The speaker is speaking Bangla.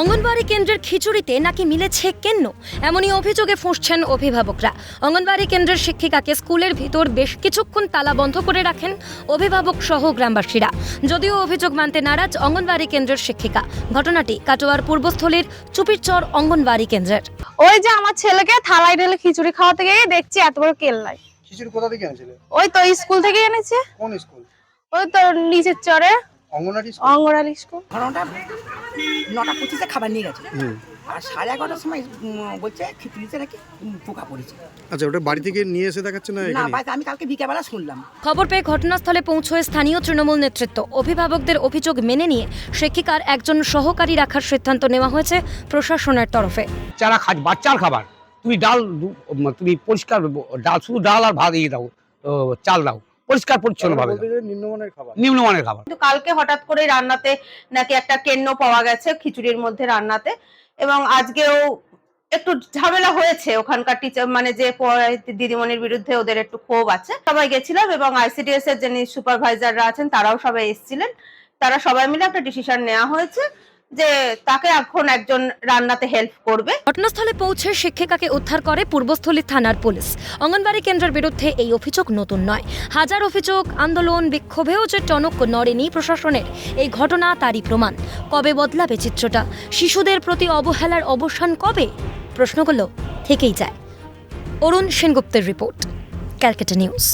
অঙ্গনবাড়ি কেন্দ্রের খিচুড়িতে নাকি মিলেছে কেন্ন, এমনই অভিযোগে ফুঁসছেন অভিভাবকরা। অঙ্গনবাড়ি কেন্দ্রের শিক্ষিকাকে স্কুলের ভিতর বেশ কিছুক্ষণ তালা বন্ধ করে রাখেন অভিভাবক সহ গ্রামবাসীরা। যদিও অভিযোগ মানতে নারাজ অঙ্গনবাড়ি কেন্দ্রের শিক্ষিকা। ঘটনাটি কাটোয়ার পূর্বস্থলীর চুপিরচর অঙ্গনবাড়ি কেন্দ্রের। ওই যে আমার ছেলেকে থালায় ঢেলে খিচুড়ি খাওয়াতে গিয়ে দেখছি এত বড় কেল্লাই। খিচুড়ি কোথা থেকে এনেছিলে? ওই তো স্কুল থেকে এনেছে। কোন স্কুল? ওই তো নিচের চরে অঙ্গনওয়াড়ি স্কুল। অঙ্গনওয়াড়ি স্কুল। ঘটনাটা 9:25-এ খাবার নিয়ে গেছে আর 11:30টার সময় বলছে খিচুড়িতে নাকি পোকা পড়েছে। আচ্ছা, ওটা বাড়ি থেকে নিয়ে এসে দেখাচ্ছে না না এখানে? বাড়িতে আমি কালকে বিকেলবেলা শুনলাম। খবর পেয়ে ঘটনাস্থলে পৌঁছয় স্থানীয় তৃণমূল নেতৃত্ব। অভিভাবকদের অভিযোগ মেনে নিয়ে শিক্ষিকার একজন সহকারী রাখার সিদ্ধান্ত নেওয়া হয়েছে প্রশাসনের তরফে। বাচ্চার খাবার তুমি পরিষ্কার ডাল, শুধু ডাল আর ভাত দাও, চাল দাও, পরিষ্কার পরিচ্ছন্ন ভাবে নিম্নমানের খাবার। নিম্নমানের খাবার। কিন্তু কালকে হঠাৎ করে রান্নাতে নাকি একটা কেন্ন পাওয়া গেছে খিচুড়ির মধ্যে রান্নাতে, এবং আজকেও একটু ঝামেলা হয়েছে ওখানকার টিচার, মানে যে দিদিমণির বিরুদ্ধে ওদের একটু ক্ষোভ আছে। সবাই গেছিলাম এবং আইসিডিএস এর যিনি সুপারভাইজাররা আছেন তারাও সবাই এসেছিলেন। তারা সবাই মিলে একটা ডিসিশন নেওয়া হয়েছে যে তাকে এখন একজন রান্নাতে হেল্প করবে। ঘটনাস্থলে পৌঁছে শিক্ষিকাকে উদ্ধার করে পূর্বস্থলী থানার পুলিশ। অঙ্গনবাড়ি কেন্দ্রের বিরুদ্ধে এই অভিযোগ নতুন নয়। হাজার অভিযোগ, আন্দোলন, বিক্ষোভেও যে টনক নড়েনি প্রশাসনের, এই ঘটনা তারই প্রমাণ। কবে বদলাবে চিত্রটা? শিশুদের প্রতি অবহেলার অবসান কবে? প্রশ্নগুলো থেকেই যায়। অরুণ সেনগুপ্তের রিপোর্ট, ক্যালকাটা নিউজ।